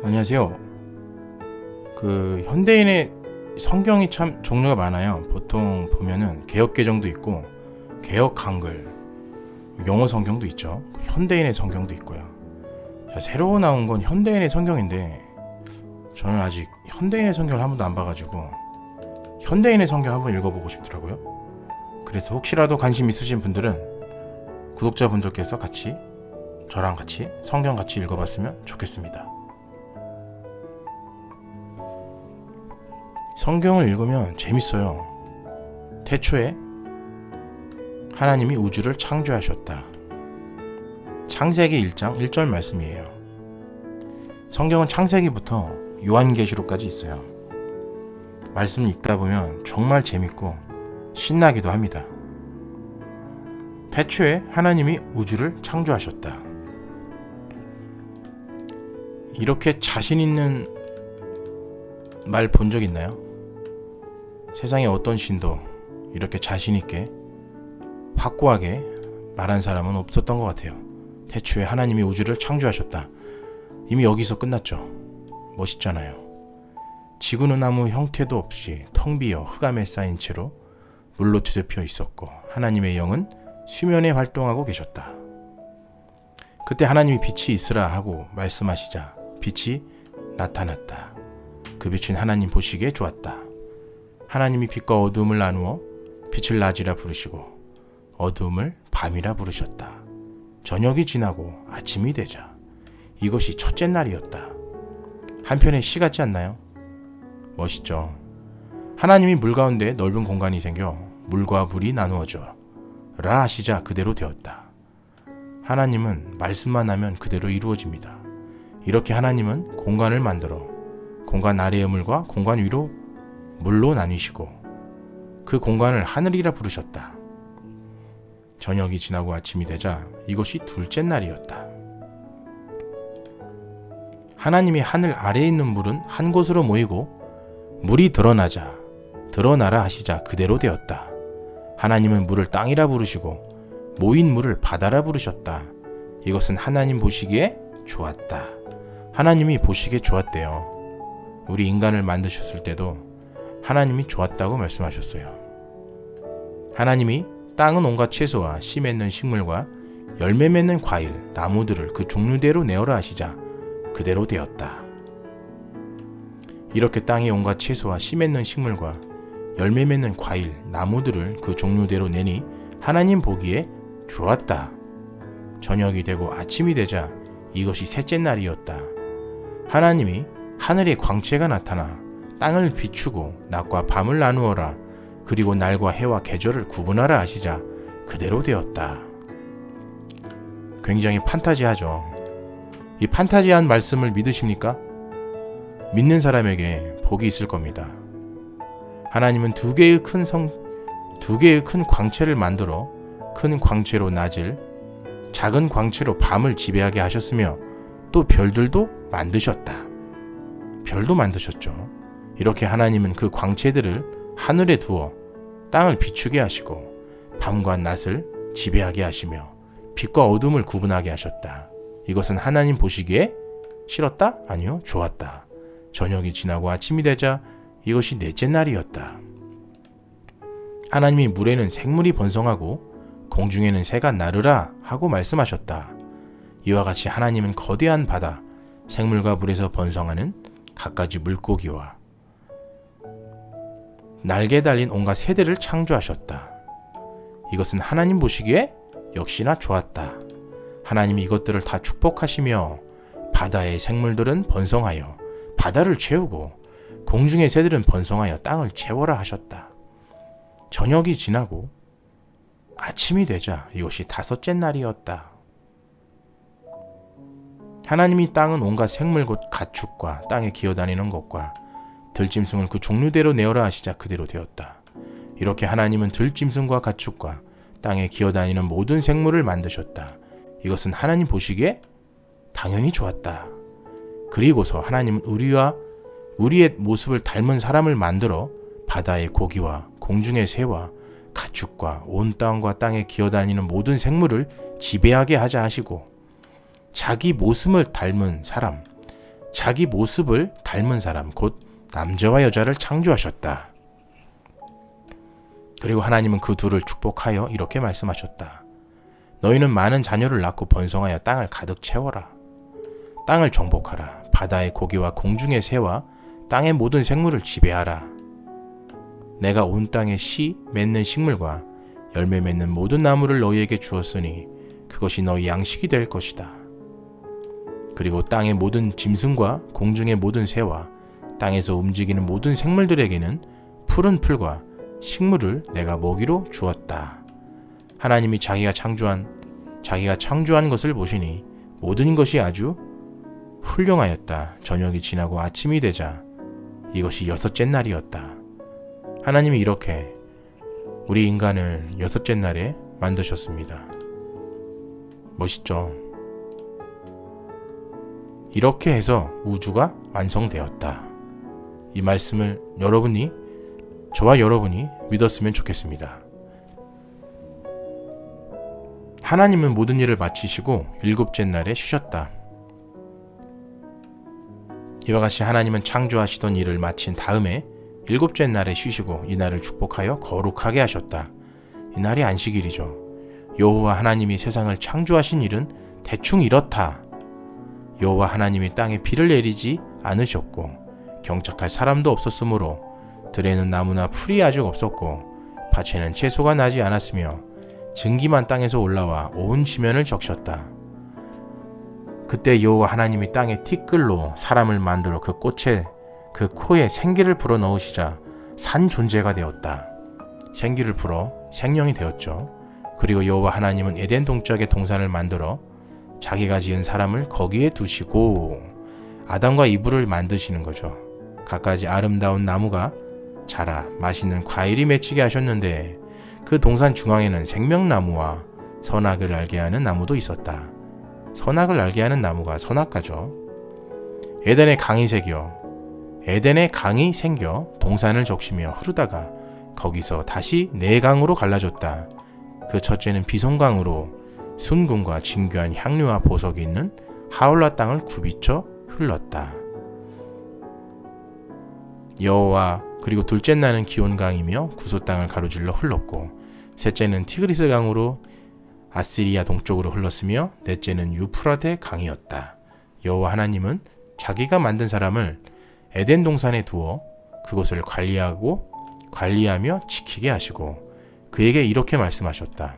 안녕하세요. 현대인의 성경이 참 종류가 많아요. 보통 보면은 개역 개정도 있고 개역 한글, 영어 성경도 있죠. 현대인의 성경도 있고요. 자, 새로 나온 건 현대인의 성경인데 저는 아직 현대인의 성경을 한 번도 안 봐가지고 현대인의 성경 한번 읽어보고 싶더라고요. 그래서 혹시라도 관심 있으신 분들은 구독자분들께서 저랑 같이 성경 같이 읽어봤으면 좋겠습니다. 성경을 읽으면 재밌어요. 태초에 하나님이 우주를 창조하셨다. 창세기 1장 1절 말씀이에요. 성경은 창세기부터 요한계시록까지 있어요. 말씀을 읽다 보면 정말 재밌고 신나기도 합니다. 태초에 하나님이 우주를 창조하셨다. 이렇게 자신 있는 말 본 적 있나요? 세상에 어떤 신도 이렇게 자신 있게 확고하게 말한 사람은 없었던 것 같아요. 태초에 하나님이 우주를 창조하셨다. 이미 여기서 끝났죠. 멋있잖아요. 지구는 아무 형태도 없이 텅 비어 흑암에 쌓인 채로 물로 뒤덮여 있었고 하나님의 영은 수면에 활동하고 계셨다. 그때 하나님이 빛이 있으라 하고 말씀하시자 빛이 나타났다. 그 빛은 하나님 보시기에 좋았다. 하나님이 빛과 어두움을 나누어 빛을 낮이라 부르시고 어두움을 밤이라 부르셨다. 저녁이 지나고 아침이 되자 이것이 첫째 날이었다. 한편의 시 같지 않나요? 멋있죠? 하나님이 물 가운데 넓은 공간이 생겨 물과 물이 나누어져 라 하시자 그대로 되었다. 하나님은 말씀만 하면 그대로 이루어집니다. 이렇게 하나님은 공간을 만들어 공간 아래의 물과 공간 위로 물로 나뉘시고 그 공간을 하늘이라 부르셨다. 저녁이 지나고 아침이 되자 이것이 둘째 날이었다. 하나님이 하늘 아래에 있는 물은 한 곳으로 모이고 물이 드러나라 하시자 그대로 되었다. 하나님은 물을 땅이라 부르시고 모인 물을 바다라 부르셨다. 이것은 하나님 보시기에 좋았다. 하나님이 보시기에 좋았대요. 우리 인간을 만드셨을 때도 하나님이 좋았다고 말씀하셨어요. 하나님이 땅은 온갖 채소와 씨 맺는 식물과 열매 맺는 과일, 나무들을 그 종류대로 내어라 하시자 그대로 되었다. 이렇게 땅이 온갖 채소와 씨 맺는 식물과 열매 맺는 과일, 나무들을 그 종류대로 내니 하나님 보기에 좋았다. 저녁이 되고 아침이 되자 이것이 셋째 날이었다. 하나님이 하늘에 광채가 나타나 땅을 비추고 낮과 밤을 나누어라. 그리고 날과 해와 계절을 구분하라 하시자 그대로 되었다. 굉장히 판타지하죠. 이 판타지한 말씀을 믿으십니까? 믿는 사람에게 복이 있을 겁니다. 하나님은 두 개의 큰 광채를 만들어 큰 광채로 낮을, 작은 광채로 밤을 지배하게 하셨으며 또 별들도 만드셨다. 별도 만드셨죠. 이렇게 하나님은 그 광채들을 하늘에 두어 땅을 비추게 하시고 밤과 낮을 지배하게 하시며 빛과 어둠을 구분하게 하셨다. 이것은 하나님 보시기에 싫었다? 아니요, 좋았다. 저녁이 지나고 아침이 되자 이것이 넷째 날이었다. 하나님이 물에는 생물이 번성하고 공중에는 새가 나르라 하고 말씀하셨다. 이와 같이 하나님은 거대한 바다, 생물과 물에서 번성하는 갖가지 물고기와 날개 달린 온갖 새들을 창조하셨다. 이것은 하나님 보시기에 역시나 좋았다. 하나님이 이것들을 다 축복하시며 바다의 생물들은 번성하여 바다를 채우고 공중의 새들은 번성하여 땅을 채워라 하셨다. 저녁이 지나고 아침이 되자 이것이 다섯째 날이었다. 하나님이 땅은 온갖 생물 곧 가축과 땅에 기어다니는 것과 들짐승을 그 종류대로 내어라 하시자 그대로 되었다. 이렇게 하나님은 들짐승과 가축과 땅에 기어다니는 모든 생물을 만드셨다. 이것은 하나님 보시기에 당연히 좋았다. 그리고서 하나님은 우리의 모습을 닮은 사람을 만들어 바다의 고기와 공중의 새와 가축과 온 땅과 땅에 기어다니는 모든 생물을 지배하게 하자 하시고 자기 모습을 닮은 사람, 자기 모습을 닮은 사람, 곧 남자와 여자를 창조하셨다. 그리고 하나님은 그 둘을 축복하여 이렇게 말씀하셨다. 너희는 많은 자녀를 낳고 번성하여 땅을 가득 채워라. 땅을 정복하라. 바다의 고기와 공중의 새와 땅의 모든 생물을 지배하라. 내가 온 땅에 씨 맺는 식물과 열매 맺는 모든 나무를 너희에게 주었으니 그것이 너희 양식이 될 것이다. 그리고 땅의 모든 짐승과 공중의 모든 새와 땅에서 움직이는 모든 생물들에게는 푸른 풀과 식물을 내가 먹이로 주었다. 하나님이 자기가 창조한 것을 보시니 모든 것이 아주 훌륭하였다. 저녁이 지나고 아침이 되자 이것이 여섯째 날이었다. 하나님이 이렇게 우리 인간을 여섯째 날에 만드셨습니다. 멋있죠? 이렇게 해서 우주가 완성되었다. 이 말씀을 저와 여러분이 믿었으면 좋겠습니다. 하나님은 모든 일을 마치시고 일곱째 날에 쉬셨다. 이와 같이 하나님은 창조하시던 일을 마친 다음에 일곱째 날에 쉬시고 이 날을 축복하여 거룩하게 하셨다. 이 날이 안식일이죠. 여호와 하나님이 세상을 창조하신 일은 대충 이렇다. 여호와 하나님이 땅에 비를 내리지 않으셨고 경작할 사람도 없었으므로 들에는 나무나 풀이 아직 없었고 밭에는 채소가 나지 않았으며 증기만 땅에서 올라와 온 지면을 적셨다. 그때 여호와 하나님이 땅에 티끌로 사람을 만들어 그 코에 생기를 불어 넣으시자 산 존재가 되었다. 생기를 불어 생명이 되었죠. 그리고 여호와 하나님은 에덴 동쪽의 동산을 만들어 자기가 지은 사람을 거기에 두시고 아담과 이브를 만드시는 거죠. 갖가지 아름다운 나무가 자라 맛있는 과일이 맺히게 하셨는데 그 동산 중앙에는 생명나무와 선악을 알게 하는 나무도 있었다. 선악을 알게 하는 나무가 선악과죠. 에덴의 강이 생겨 동산을 적시며 흐르다가 거기서 다시 네 강으로 갈라졌다. 그 첫째는 비송강으로 순금과 진귀한 향료와 보석이 있는 하울라 땅을 굽이쳐 흘렀다. 그리고 둘째 날은 기온강이며 구소 땅을 가로질러 흘렀고 셋째는 티그리스 강으로 아시리아 동쪽으로 흘렀으며 넷째는 유프라테 강이었다. 여호와 하나님은 자기가 만든 사람을 에덴 동산에 두어 그곳을 관리하며 지키게 하시고 그에게 이렇게 말씀하셨다.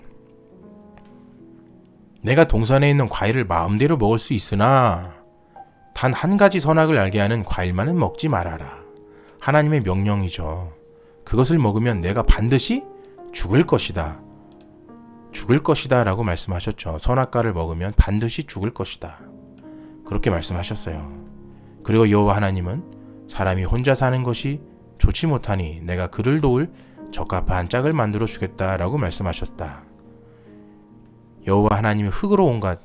내가 동산에 있는 과일을 마음대로 먹을 수 있으나 단 한 가지 선악을 알게 하는 과일만은 먹지 말아라. 하나님의 명령이죠. 그것을 먹으면 내가 반드시 죽을 것이다. 죽을 것이다 라고 말씀하셨죠. 선악과를 먹으면 반드시 죽을 것이다. 그렇게 말씀하셨어요. 그리고 여호와 하나님은 사람이 혼자 사는 것이 좋지 못하니 내가 그를 도울 적합한 짝을 만들어 주겠다 라고 말씀하셨다. 여호와 하나님이 흙으로 온갖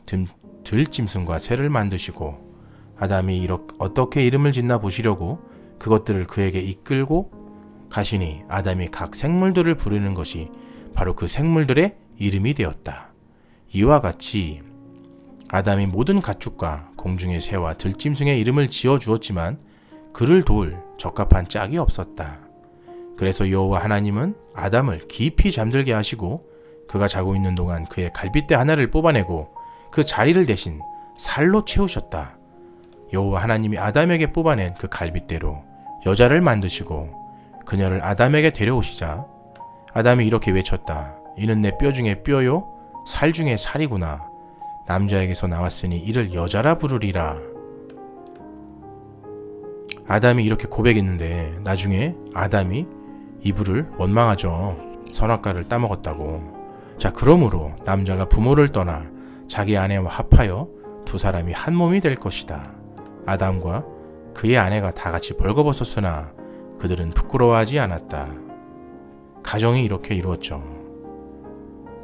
들짐승과 새를 만드시고 아담이 어떻게 이름을 짓나 보시려고 그것들을 그에게 이끌고 가시니 아담이 각 생물들을 부르는 것이 바로 그 생물들의 이름이 되었다. 이와 같이 아담이 모든 가축과 공중의 새와 들짐승의 이름을 지어 주었지만 그를 도울 적합한 짝이 없었다. 그래서 여호와 하나님은 아담을 깊이 잠들게 하시고 그가 자고 있는 동안 그의 갈빗대 하나를 뽑아내고 그 자리를 대신 살로 채우셨다. 여호와 하나님이 아담에게 뽑아낸 그 갈빗대로 여자를 만드시고 그녀를 아담에게 데려오시자 아담이 이렇게 외쳤다. 이는 내 뼈 중에 뼈요 살 중에 살이구나. 남자에게서 나왔으니 이를 여자라 부르리라. 아담이 이렇게 고백했는데 나중에 아담이 이브를 원망하죠. 선악과를 따먹었다고. 자, 그러므로 남자가 부모를 떠나 자기 아내와 합하여 두 사람이 한 몸이 될 것이다. 아담과 그의 아내가 다 같이 벌거벗었으나 그들은 부끄러워하지 않았다. 가정이 이렇게 이루었죠.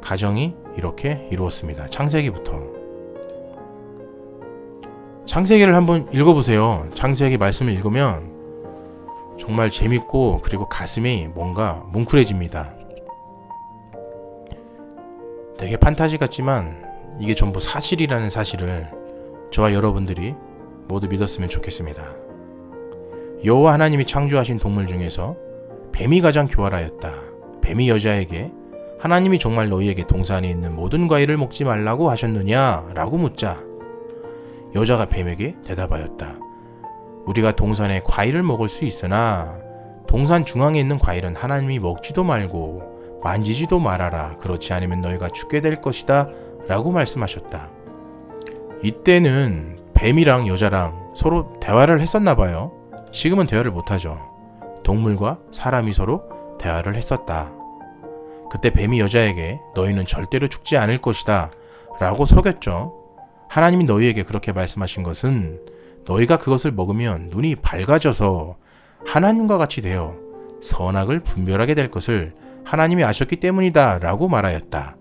가정이 이렇게 이루었습니다. 창세기부터. 창세기를 한번 읽어보세요. 창세기 말씀을 읽으면 정말 재밌고 그리고 가슴이 뭔가 뭉클해집니다. 되게 판타지 같지만 이게 전부 사실이라는 사실을 저와 여러분들이 모두 믿었으면 좋겠습니다. 여호와 하나님이 창조하신 동물 중에서 뱀이 가장 교활하였다. 뱀이 여자에게 하나님이 정말 너희에게 동산에 있는 모든 과일을 먹지 말라고 하셨느냐? 라고 묻자 여자가 뱀에게 대답하였다. 우리가 동산에 과일을 먹을 수 있으나 동산 중앙에 있는 과일은 하나님이 먹지도 말고 만지지도 말아라. 그렇지 않으면 너희가 죽게 될 것이다. 라고 말씀하셨다. 이때는 뱀이랑 여자랑 서로 대화를 했었나 봐요. 지금은 대화를 못하죠. 동물과 사람이 서로 대화를 했었다. 그때 뱀이 여자에게 너희는 절대로 죽지 않을 것이다 라고 속였죠. 하나님이 너희에게 그렇게 말씀하신 것은 너희가 그것을 먹으면 눈이 밝아져서 하나님과 같이 되어 선악을 분별하게 될 것을 하나님이 아셨기 때문이다 라고 말하였다.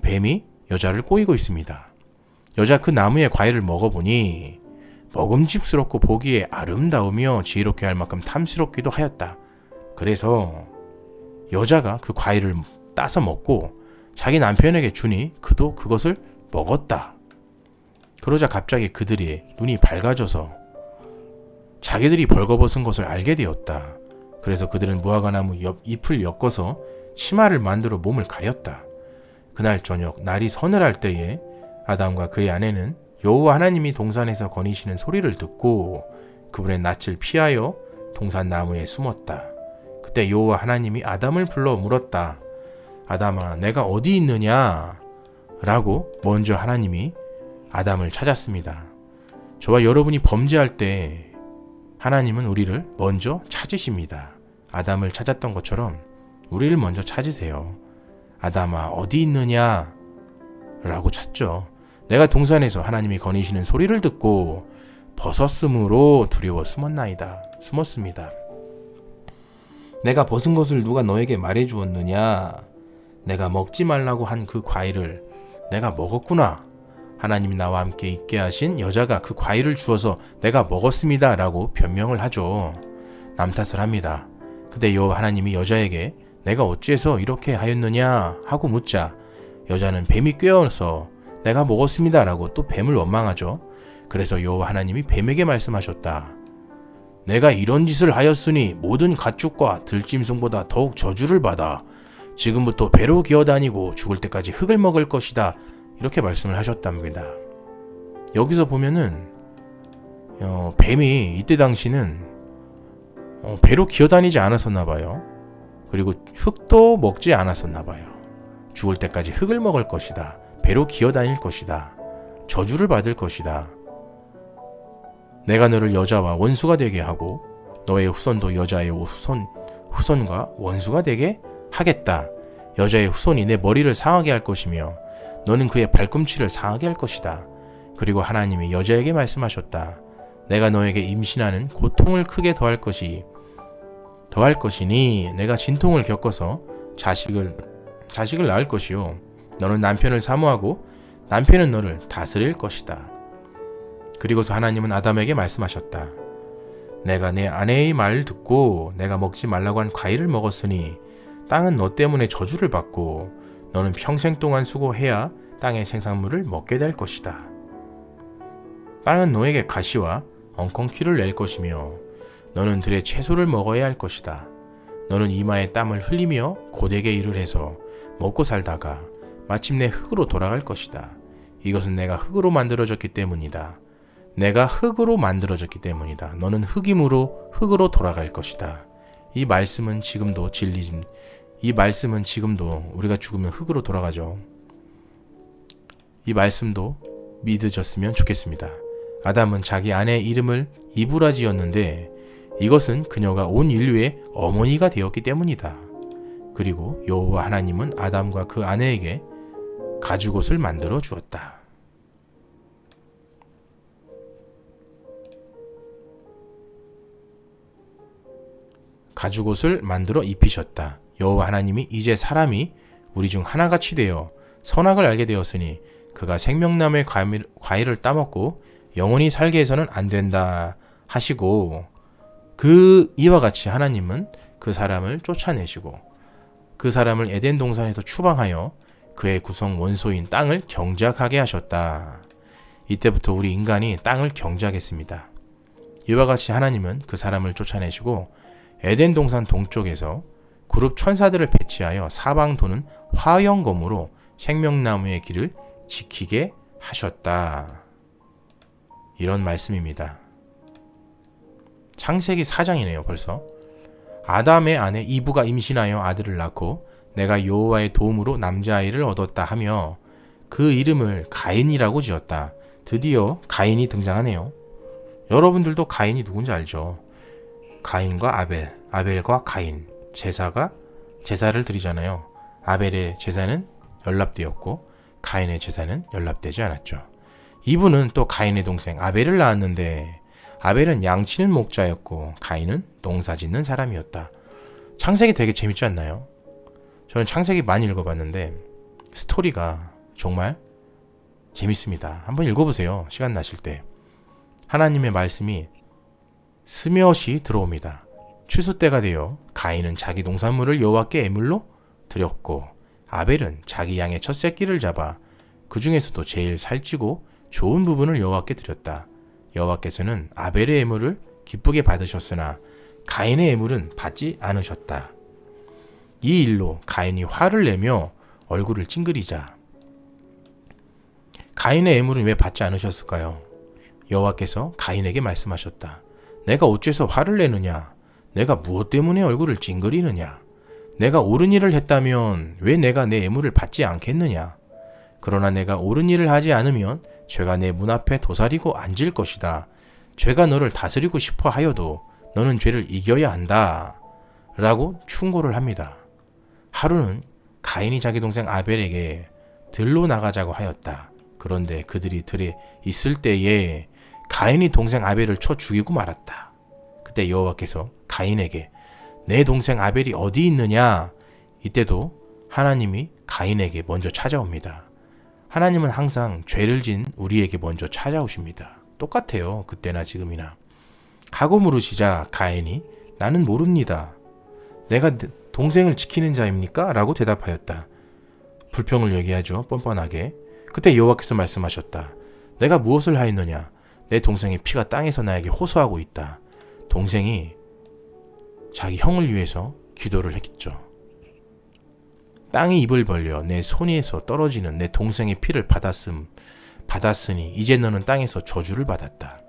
뱀이 여자를 꼬이고 있습니다. 여자 그 나무의 과일을 먹어보니 먹음직스럽고 보기에 아름다우며 지혜롭게 할 만큼 탐스럽기도 하였다. 그래서 여자가 그 과일을 따서 먹고 자기 남편에게 주니 그도 그것을 먹었다. 그러자 갑자기 그들이 눈이 밝아져서 자기들이 벌거벗은 것을 알게 되었다. 그래서 그들은 무화과나무 잎을 엮어서 치마를 만들어 몸을 가렸다. 그날 저녁 날이 서늘할 때에 아담과 그의 아내는 여호와 하나님이 동산에서 거니시는 소리를 듣고 그분의 낯을 피하여 동산 나무에 숨었다. 그때 여호와 하나님이 아담을 불러 물었다. 아담아, 내가 어디 있느냐? 라고 먼저 하나님이 아담을 찾았습니다. 저와 여러분이 범죄할 때 하나님은 우리를 먼저 찾으십니다. 아담을 찾았던 것처럼 우리를 먼저 찾으세요. 아담아, 어디 있느냐? 라고 찾죠. 내가 동산에서 하나님이 거니시는 소리를 듣고 벗었으므로 두려워 숨었습니다. 내가 벗은 것을 누가 너에게 말해 주었느냐? 내가 먹지 말라고 한 그 과일을 내가 먹었구나. 하나님이 나와 함께 있게 하신 여자가 그 과일을 주어서 내가 먹었습니다 라고 변명을 하죠. 남 탓을 합니다. 그때 여호와 하나님이 여자에게 내가 어찌해서 이렇게 하였느냐 하고 묻자 여자는 뱀이 꿰어서 내가 먹었습니다 라고 또 뱀을 원망하죠. 그래서 여호와 하나님이 뱀에게 말씀하셨다. 내가 이런 짓을 하였으니 모든 가축과 들짐승보다 더욱 저주를 받아 지금부터 배로 기어다니고 죽을 때까지 흙을 먹을 것이다. 이렇게 말씀을 하셨답니다. 여기서 보면은 뱀이 이때 당시는 배로 기어다니지 않았었나 봐요. 그리고 흙도 먹지 않았었나 봐요. 죽을 때까지 흙을 먹을 것이다. 배로 기어다닐 것이다. 저주를 받을 것이다. 내가 너를 여자와 원수가 되게 하고 너의 후손도 여자의 후손과 원수가 되게 하겠다. 여자의 후손이 내 머리를 상하게 할 것이며 너는 그의 발꿈치를 상하게 할 것이다. 그리고 하나님이 여자에게 말씀하셨다. 내가 너에게 임신하는 고통을 크게 더할 것이니 내가 진통을 겪어서 자식을 낳을 것이요. 너는 남편을 사모하고 남편은 너를 다스릴 것이다. 그리고서 하나님은 아담에게 말씀하셨다. 내가 내 아내의 말을 듣고 내가 먹지 말라고 한 과일을 먹었으니 땅은 너 때문에 저주를 받고 너는 평생 동안 수고해야 땅의 생산물을 먹게 될 것이다. 땅은 너에게 가시와 엉겅퀴를 낼 것이며 너는 들의 채소를 먹어야 할 것이다. 너는 이마에 땀을 흘리며 고되게 일을 해서 먹고 살다가 마침내 흙으로 돌아갈 것이다. 이것은 내가 흙으로 만들어졌기 때문이다. 너는 흙이므로 흙으로 돌아갈 것이다. 이 말씀은 지금도 우리가 죽으면 흙으로 돌아가죠. 이 말씀도 믿으셨으면 좋겠습니다. 아담은 자기 아내의 이름을 이브라 지었는데 이것은 그녀가 온 인류의 어머니가 되었기 때문이다. 그리고 여호와 하나님은 아담과 그 아내에게 가죽옷을 만들어 주었다. 가죽옷을 만들어 입히셨다. 여호와 하나님이 이제 사람이 우리 중 하나같이 되어 선악을 알게 되었으니 그가 생명나무의 과일을 따먹고 영원히 살게 해서는 안 된다 하시고 이와 같이 하나님은 그 사람을 쫓아내시고 그 사람을 에덴 동산에서 추방하여 그의 구성 원소인 땅을 경작하게 하셨다. 이때부터 우리 인간이 땅을 경주하겠습니다. 이와 같이 하나님은 그 사람을 쫓아내시고 에덴 동산 동쪽에서 그룹 천사들을 배치하여 사방 도는 화영검으로 생명나무의 길을 지키게 하셨다. 이런 말씀입니다. 창세기 4장이네요 벌써. 아담의 아내 이브가 임신하여 아들을 낳고 내가 여호와의 도움으로 남자아이를 얻었다 하며 그 이름을 가인이라고 지었다. 드디어 가인이 등장하네요. 여러분들도 가인이 누군지 알죠? 가인과 아벨, 아벨과 가인, 제사를 드리잖아요. 아벨의 제사는 연납되었고 가인의 제사는 연납되지 않았죠. 이분은 또 가인의 동생 아벨을 낳았는데 아벨은 양치는 목자였고 가인은 농사 짓는 사람이었다. 창세기 되게 재밌지 않나요? 저는 창세기 많이 읽어봤는데 스토리가 정말 재밌습니다. 한번 읽어보세요. 시간 나실 때. 하나님의 말씀이 스며시 들어옵니다. 추수 때가 되어 가인은 자기 농산물을 여호와께 예물로 드렸고 아벨은 자기 양의 첫 새끼를 잡아 그 중에서도 제일 살찌고 좋은 부분을 여호와께 드렸다. 여호와께서는 아벨의 예물을 기쁘게 받으셨으나 가인의 예물은 받지 않으셨다. 이 일로 가인이 화를 내며 얼굴을 찡그리자. 가인의 예물은 왜 받지 않으셨을까요? 여호와께서 가인에게 말씀하셨다. 내가 어째서 화를 내느냐? 내가 무엇 때문에 얼굴을 찡그리느냐? 내가 옳은 일을 했다면 왜 내가 내 예물을 받지 않겠느냐? 그러나 내가 옳은 일을 하지 않으면 죄가 내 문 앞에 도사리고 앉을 것이다. 죄가 너를 다스리고 싶어 하여도 너는 죄를 이겨야 한다. 라고 충고를 합니다. 하루는 가인이 자기 동생 아벨에게 들로 나가자고 하였다. 그런데 그들이 들에 있을 때에 가인이 동생 아벨을 쳐 죽이고 말았다. 그때 여호와께서 가인에게 내 동생 아벨이 어디 있느냐? 이때도 하나님이 가인에게 먼저 찾아옵니다. 하나님은 항상 죄를 진 우리에게 먼저 찾아오십니다. 똑같아요. 그때나 지금이나. 하고 물으시자 가인이 나는 모릅니다. 내가 동생을 지키는 자입니까? 라고 대답하였다. 불평을 얘기하죠. 뻔뻔하게. 그때 여호와께서 말씀하셨다. 내가 무엇을 하였느냐? 내 동생의 피가 땅에서 나에게 호소하고 있다. 동생이 자기 형을 위해서 기도를 했겠죠. 땅이 입을 벌려 내 손에서 떨어지는 내 동생의 피를 받았으니 이제 너는 땅에서 저주를 받았다.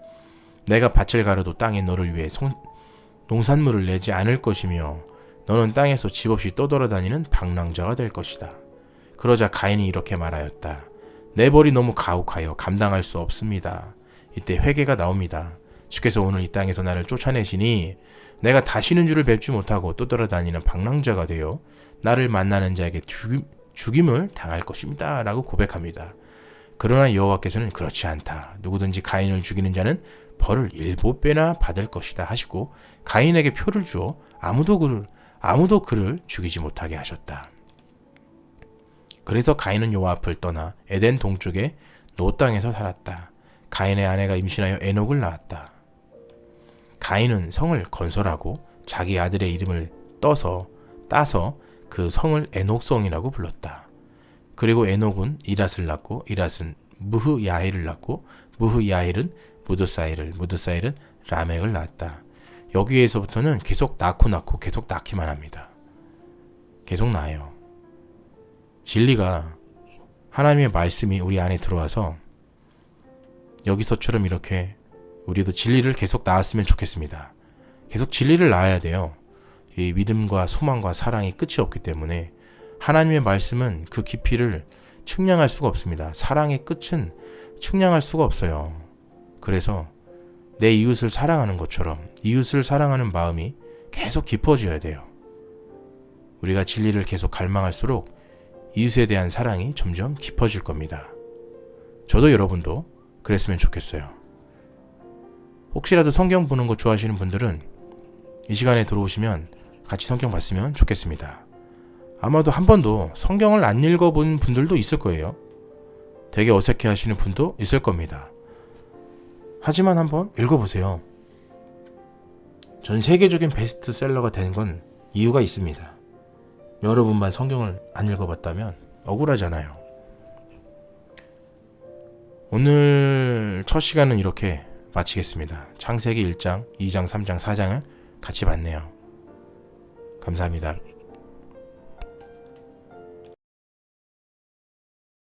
내가 밭을 가려도 땅에 너를 위해 농산물을 내지 않을 것이며 너는 땅에서 집 없이 떠돌아다니는 방랑자가 될 것이다. 그러자 가인이 이렇게 말하였다. 내 벌이 너무 가혹하여 감당할 수 없습니다. 이때 회개가 나옵니다. 주께서 오늘 이 땅에서 나를 쫓아내시니 내가 다시는 주를 뵙지 못하고 떠돌아다니는 방랑자가 되어 나를 만나는 자에게 죽임을 당할 것입니다. 라고 고백합니다. 그러나 여호와께서는 그렇지 않다. 누구든지 가인을 죽이는 자는 벌을 7배나 받을 것이다 하시고 가인에게 표를 주어 아무도 그를 죽이지 못하게 하셨다. 그래서 가인은 여호와 앞을 떠나 에덴 동쪽의 노 땅에서 살았다. 가인의 아내가 임신하여 에녹을 낳았다. 가인은 성을 건설하고 자기 아들의 이름을 따서 그 성을 에녹성이라고 불렀다. 그리고 에녹은 이랏을 낳고 이랏은 무흐야헬을 낳고 무흐야헬은 무드사엘은 라멕을 낳았다. 여기에서부터는 계속 낳고 계속 낳기만 합니다. 계속 낳아요. 진리가 하나님의 말씀이 우리 안에 들어와서 여기서처럼 이렇게 우리도 진리를 계속 낳았으면 좋겠습니다. 계속 진리를 낳아야 돼요. 이 믿음과 소망과 사랑이 끝이 없기 때문에 하나님의 말씀은 그 깊이를 측량할 수가 없습니다. 사랑의 끝은 측량할 수가 없어요. 그래서 내 이웃을 사랑하는 것처럼 이웃을 사랑하는 마음이 계속 깊어져야 돼요. 우리가 진리를 계속 갈망할수록 이웃에 대한 사랑이 점점 깊어질 겁니다. 저도 여러분도 그랬으면 좋겠어요. 혹시라도 성경 보는 거 좋아하시는 분들은 이 시간에 들어오시면 같이 성경 봤으면 좋겠습니다. 아마도 한 번도 성경을 안 읽어본 분들도 있을 거예요. 되게 어색해 하시는 분도 있을 겁니다. 하지만 한번 읽어보세요. 전 세계적인 베스트셀러가 된 건 이유가 있습니다. 여러분만 성경을 안 읽어봤다면 억울하잖아요. 오늘 첫 시간은 이렇게 마치겠습니다. 창세기 1장, 2장, 3장, 4장을 같이 봤네요. 감사합니다.